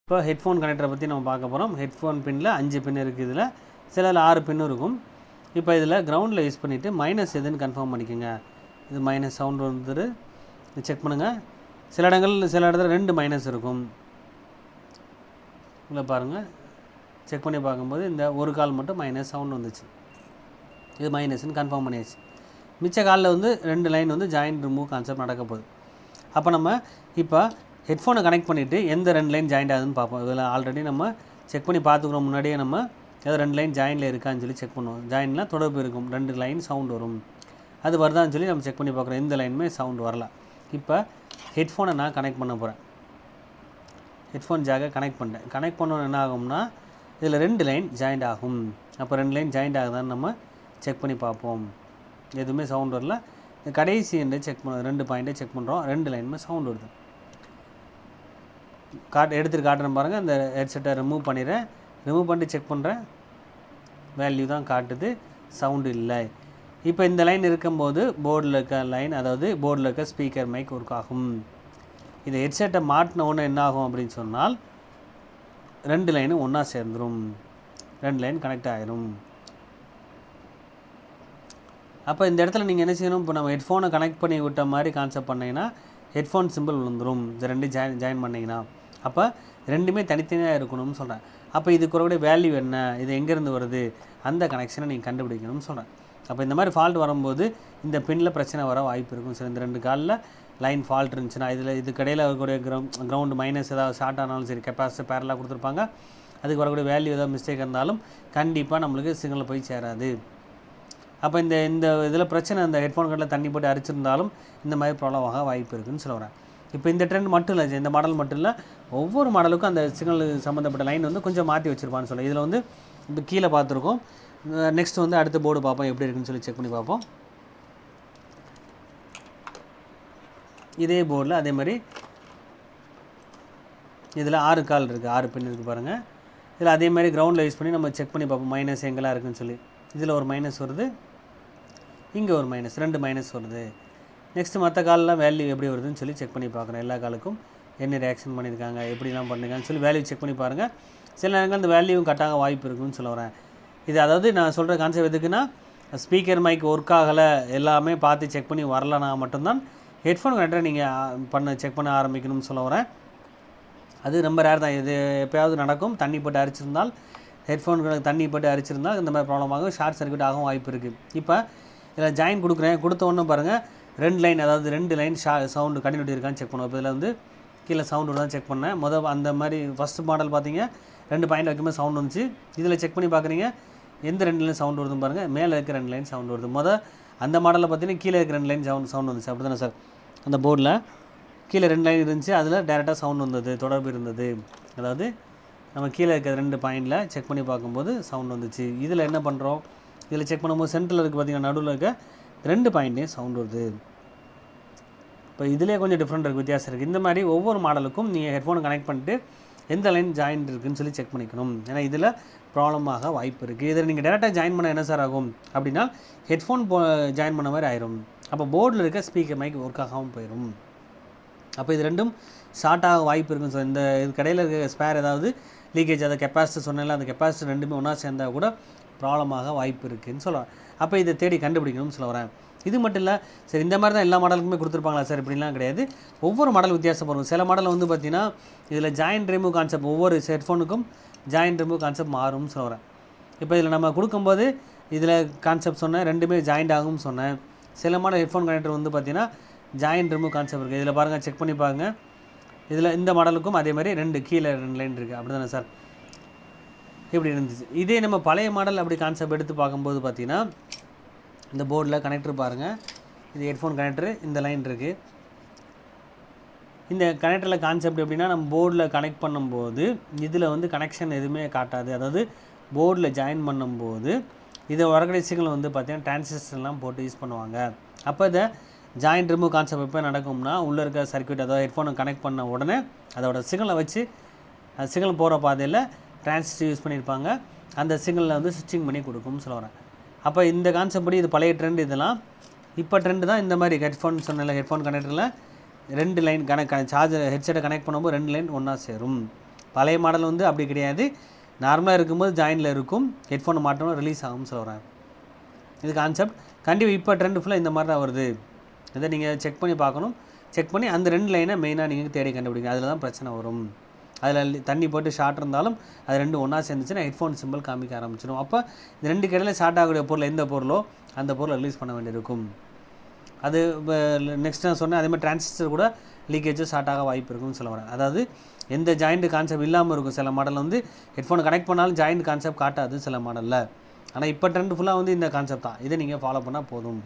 இப்போ ஹெட்ஃபோன் கனெக்டரை பற்றி நம்ம பார்க்க போகிறோம். ஹெட்ஃபோன் பின்னில் 5 பின் இருக்குது. இதில் சிலதில் 6 பின்னும் இருக்கும். இப்போ இதில் கிரவுண்டில் யூஸ் பண்ணிவிட்டு மைனஸ் எதுன்னு கன்ஃபார்ம் பண்ணிக்கோங்க. இது மைனஸ் சவுண்ட் வந்துட்டு செக் பண்ணுங்கள். சில இடத்துல 2 மைனஸ் இருக்கும். இல்லை பாருங்கள், செக் பண்ணி பார்க்கும்போது இந்த ஒரு கால் மட்டும் மைனஸ் சவுண்ட் வந்துச்சு. இது மைனஸ்ன்னு கன்ஃபார்ம் பண்ணியாச்சு. மிச்ச காலில் வந்து 2 லைன் வந்து ஜாயின் ரிமூவ் கான்செப்ட் நடக்க போகுது. அப்போ நம்ம இப்போ ஹெட்ஃபோனை கனெக்ட் பண்ணிவிட்டு எந்த 2 லைன் ஜாயிண்ட் ஆகுதுன்னு பார்ப்போம். இதில் ஆல்ரெடி நம்ம செக் பண்ணி பார்த்துக்கிறோம். முன்னாடியே நம்ம ஏதோ 2 லைன் ஜாயினில் இருக்கான்னு சொல்லி செக் பண்ணுவோம். ஜாயின்லாம் தொடர்பு இருக்கும், 2 லைன் சவுண்ட் வரும். அது வருதான்னு சொல்லி நம்ம செக் பண்ணி பார்க்குறோம். எந்த லைனுமே சவுண்ட் வரல. இப்போ ஹெட்ஃபோனை நான் கனெக்ட் பண்ண போகிறேன். ஹெட்ஃபோன் ஜாக்கை கனெக்ட் பண்ணிட்டேன். கனெக்ட் பண்ணோன்னு என்ன ஆகும்னா இதில் 2 லைன் ஜாயிண்ட் ஆகும். அப்போ 2 லைன் ஜாயிண்ட் ஆகுதான்னு நம்ம செக் பண்ணி பார்ப்போம். எதுவுமே சவுண்ட் வரல. கடைசி எண்டை செக் பண்ண 2 பாயிண்ட்டை செக் பண்ணுறோம். 2 லைனுமே சவுண்ட் வருது. எடுத்துகிட்டு காட்டுறேன் பாருங்கள். அந்த ஹெட்செட்டை ரிமூவ் பண்ணிடுறேன். ரிமூவ் பண்ணிட்டு செக் பண்ணுறேன். வேல்யூ தான் காட்டுது, சவுண்டு இல்லை. இப்போ இந்த லைன் இருக்கும்போது போர்டில் இருக்க லைன், அதாவது போர்டில் இருக்க ஸ்பீக்கர் மைக் ஒர்க் ஆகும். இது ஹெட்செட்டை மாட்டின ஒன்று என்ன ஆகும் அப்படின்னு சொன்னால் 2 லைனும் ஒன்றா சேர்ந்துடும். 2 லைன் கனெக்ட் ஆகிரும். அப்போ இந்த இடத்துல நீங்கள் என்ன செய்யணும், இப்போ நம்ம ஹெட்ஃபோனை கனெக்ட் பண்ணி விட்ட மாதிரி கான்செப்ட் பண்ணிங்கன்னா ஹெட்ஃபோன் சிம்பிள் விழுந்துடும். இது 2 ஜாயின் பண்ணிங்கன்னா. அப்போ 2மே தனித்தனியாக இருக்கணும்னு சொல்கிறேன். அப்போ இதுக்கு ஒரு வேல்யூ என்ன, இது எங்கேருந்து வருது, அந்த கனெக்ஷனை நீங்கள் கண்டுபிடிக்கணும்னு சொல்கிறேன். அப்போ இந்த மாதிரி ஃபால்ட் வரும்போது இந்த பின்னில் பிரச்சனை வர வாய்ப்பு இருக்கும். சரி, இந்த 2 காலில் லைன் ஃபால்ட் இருந்துச்சுன்னா இது கடையில் வரக்கூடிய கிரவுண்டு மைனஸ் ஏதாவது ஷார்ட் ஆனாலும் சரி, கெப்பாசிட்டி பேரலாக கொடுத்துருப்பாங்க. அதுக்கு வரக்கூடிய வேல்யூ ஏதாவது மிஸ்டேக் இருந்தாலும் கண்டிப்பாக நம்மளுக்கு சிக்னல் போய் சேராது. அப்போ இந்த இதில் பிரச்சனை, இந்த ஹெட்ஃபோன் கட்டில் தண்ணி போட்டு அரிச்சிருந்தாலும் இந்த மாதிரி ப்ராப்ளம் ஆக வாய்ப்பு இருக்குதுன்னு சொல்கிறேன். இப்போ இந்த ட்ரெண்ட் மட்டும் இல்லை, இந்த மாடல் மட்டும் இல்லை, ஒவ்வொரு மாடலுக்கும் அந்த சிக்னல் சம்மந்தப்பட்ட லைன் வந்து கொஞ்சம் மாற்றி வச்சுருப்பான்னு சொல்ல. இதில் வந்து இப்போ கீழே பார்த்துருக்கோம். நெக்ஸ்ட் வந்து அடுத்த போர்டு பார்ப்போம் எப்படி இருக்குன்னு சொல்லி செக் பண்ணி பார்ப்போம். இதே போர்டில் அதே மாதிரி இதில் 6 கால் இருக்குது, 6 பின் இருக்குது பாருங்கள். இதில் அதே மாதிரி கிரவுண்டில் யூஸ் பண்ணி நம்ம செக் பண்ணி பார்ப்போம் மைனஸ் எங்கெல்லாம் இருக்குதுன்னு சொல்லி. இதில் ஒரு மைனஸ் வருது, இங்கே ஒரு மைனஸ், 2 மைனஸ் வருது. நெக்ஸ்ட்டு மற்ற காலெலாம் வேல்யூ எப்படி வருதுன்னு சொல்லி செக் பண்ணி பார்க்குறேன். எல்லா காலுக்கும் என்ன ரியாக்ஷன் பண்ணியிருக்காங்க, எப்படிலாம் பண்ணியிருக்காங்கன்னு சொல்லி வேல்யூ செக் பண்ணி பாருங்கள். சில நேரங்கள் அந்த வேல்யூவும் கட்டாக வாய்ப்பு இருக்குதுன்னு சொல்ல வரேன். இது அதாவது நான் சொல்கிற கான்செப்ட் எதுக்குன்னா, ஸ்பீக்கர் மைக் ஒர்க் ஆகலை எல்லாமே பார்த்து செக் பண்ணி வரலனா மட்டும்தான் ஹெட்ஃபோன் கனெக்டரை நீங்கள் செக் பண்ண ஆரம்பிக்கணும்னு சொல்ல வரேன். அது ரொம்ப ரேர் தான். இது எப்போயாவது நடக்கும். தண்ணி போட்டு அரிச்சிருந்தால், ஹெட்ஃபோனுக்கு தண்ணி போட்டு அரிச்சிருந்தால் இந்த மாதிரி ப்ராப்ளம் ஆகும், ஷார்ட் சர்க்யூட் ஆகும் வாய்ப்பு இருக்குது. இப்போ இதில் ஜாயின் கொடுத்த ஒன்று பாருங்கள், 2 லைன், அதாவது 2 லைன் சவுண்டு கண்டினியூட்டி இருக்கான்னு செக் பண்ணுவோம். இப்போ இதில் வந்து கீழே சவுண்டு தான் செக் பண்ணேன். அந்த மாதிரி ஃபஸ்ட்டு மாடல் பார்த்தீங்க 2 பாயிண்ட் வைக்கும்போது சவுண்ட் வந்துச்சு. இதில் செக் பண்ணி பார்க்குறீங்க எந்த 2 லைன் சவுண்டு வருதுன்னு பாருங்கள். மேலே இருக்க 2 லைன் சவுண்டு வருது. அந்த மாடலில் பார்த்தீங்கன்னா கீழே இருக்க 2 லைன் சவுண்ட் வந்துச்சு. அப்படி தானே சார்? அந்த போர்டில் கீழே 2 லைன் இருந்துச்சு, அதில் டேரெக்டாக சவுண்ட் வந்தது, தொடர்பு இருந்தது. அதாவது நம்ம கீழே இருக்க 2 பாயிண்டில் செக் பண்ணி பார்க்கும்போது சவுண்ட் வந்துச்சு. இதில் என்ன பண்ணுறோம், இதில் செக் பண்ணும்போது சென்டரில் இருக்குது பார்த்தீங்கன்னா, நடுவில் இருக்க 2 பாயிண்ட்லேயும் சவுண்ட் வருது. இப்போ இதிலே கொஞ்சம் டிஃப்ரெண்ட் இருக்குது, வித்தியாசம் இருக்குது. இந்த மாதிரி ஒவ்வொரு மாடலுக்கும் நீங்கள் ஹெட்ஃபோனை கனெக்ட் பண்ணிட்டு எந்த லைன் ஜாயின் இருக்குதுன்னு சொல்லி செக் பண்ணிக்கணும். ஏன்னா இதில் ப்ராப்ளமாக வாய்ப்பு இருக்குது. இதில் நீங்கள் டேரெக்டாக ஜாயின் பண்ண என்ன சார் ஆகும் அப்படின்னா, ஹெட்ஃபோன் ஜாயின் பண்ண மாதிரி ஆயிரும். அப்போ போர்டில் இருக்க ஸ்பீக்கர் மைக் ஒர்க் ஆகாமல் போயிடும். அப்போ இது 2ம் ஷார்ட் ஆக வாய்ப்பு இருக்குன்னு சார். இந்த இது கடையில் இருக்க ஸ்பேர் ஏதாவது லீக்கேஜ், அதை கெப்பாசிட்டி சொன்னால அந்த கெப்பாசிட்டி 2மே ஒன்றா சேர்ந்தால் கூட ப்ராப்ளமாக வாய்ப்பு இருக்குதுன்னு சொல்லுவேன். அப்போ இதை தேடி கண்டுபிடிக்கணும்னு சொல்ல வரேன். இது மட்டும் இல்லை, சரி இந்த மாதிரி தான் எல்லா மாடலுக்குமே கொடுத்துருப்பாங்களா சார்? இப்படிலாம் கிடையாது. ஒவ்வொரு மாடல் வித்தியாசப்படும். சில மாடல் வந்து பார்த்திங்கன்னா இதில் ஜாயின் ரிமூவ் கான்செப்ட், ஒவ்வொரு ஹெட்ஃபோனுக்கும் ஜாயின் ரிமூவ் கான்செப்ட் மாறும்னு சொல்ல வரேன். இப்போ இதில் நம்ம கொடுக்கும்போது இதில் கான்செப்ட் சொன்னேன், 2மே ஜாயிண்ட் ஆகும்னு சொன்னேன். சில மாடல் ஹெட்ஃபோன் கனெக்டர் வந்து பார்த்திங்கன்னா ஜாயின் ரிமூவ் கான்செப்ட் இருக்குது. இதில் பாருங்கள், செக் பண்ணி பாருங்கள். இதில் இந்த மாடலுக்கும் அதே மாதிரி கீழே 2 லைன் இருக்குது. அப்படி தானே சார்? இப்படி இருந்துச்சு. இதே நம்ம பழைய மாடல் அப்படி கான்செப்ட் எடுத்து பார்க்கும்போது பார்த்திங்கன்னா இந்த போர்டில் கனெக்டர் பாருங்கள், இது ஹெட்ஃபோன் கனெக்டரு, இந்த லைன் இருக்குது. இந்த கனெக்டரில் கான்செப்ட் எப்படின்னா, நம்ம போர்டில் கனெக்ட் பண்ணும்போது இதில் வந்து கனெக்ஷன் எதுவுமே காட்டாது. அதாவது போர்டில் ஜாயின் பண்ணும்போது இதை வரக்கூடிய சிக்னல் வந்து பார்த்திங்கன்னா டிரான்சிஸ்டர்லாம் போட்டு யூஸ் பண்ணுவாங்க. அப்போ இதை ஜாயின் ரிமூவ் கான்செப்ட் எப்போ நடக்கும்னா, உள்ளே இருக்க சர்க்யூட், அதாவது ஹெட்ஃபோனை கனெக்ட் பண்ண உடனே அதோட சிக்னலை வச்சு சிக்னல் போகிற பாதையில் டிரான்சிஸ்டர் யூஸ் பண்ணியிருப்பாங்க. அந்த சிக்னலில் வந்து ஸ்விட்சிங் பண்ணி கொடுக்கும்னு சொல்ல வரேன். அப்போ இந்த கான்செப்ட் படி இது பழைய ட்ரெண்ட். இதெல்லாம் இப்போ ட்ரெண்டு தான் இந்த மாதிரி ஹெட்ஃபோன் சொன்ன ஹெட்ஃபோன் கனெக்டரில் 2 லைன் சார்ஜர் ஹெட்செட்டை கனெக்ட் பண்ணும்போது 2 லைன் ஒன்றா சேரும். பழைய மாடல் வந்து அப்படி கிடையாது, நார்மலாக இருக்கும்போது ஜாயினில் இருக்கும், ஹெட்ஃபோனை மாட்டோம்னா ரிலீஸ் ஆகும்னு சொல்ல வரேன். இது கான்செப்ட். கண்டிப்பாக இப்போ ட்ரெண்ட் ஃபுல்லாக இந்த மாதிரி தான் வருது. இதை நீங்கள் செக் பண்ணி பார்க்கணும். செக் பண்ணி அந்த 2 லைனை மெயினாக நீங்கள் தேடி கண்டுபிடிங்க. அதில் தான் பிரச்சனை வரும். அதில் தண்ணி போட்டு ஷார்ட் இருந்தாலும் அது 2 ஒன்றா சேர்ந்துச்சுன்னா ஹெட்ஃபோன் சிம்பிள் காமிக்க ஆரம்பிச்சிடும். அப்போ இந்த 2 கடையில் ஷார்ட் ஆகக்கூடிய பொருள் எந்த பொருளோ அந்த பொருளை ரிலீஸ் பண்ண வேண்டியிருக்கும். அது நெக்ஸ்ட் நான் சொன்னேன், அதே மாதிரி டிரான்சிஸ்டர் கூட லீக்கேஜும் ஷார்ட் ஆக வாய்ப்பு இருக்குன்னு சொல்ல வரேன். அதாவது எந்த ஜாயிண்ட் கான்செப்ட் இல்லாமல் இருக்கும். சில மாடலில் வந்து ஹெட்ஃபோனை கனெக்ட் பண்ணாலும் ஜாயிண்ட் கான்செப்ட் காட்டாது சில மாடலில். ஆனால் இப்போ ட்ரெண்ட் ஃபுல்லாக வந்து இந்த கான்செப்ட் தான். இதை நீங்கள் ஃபாலோ பண்ணால் போதும்.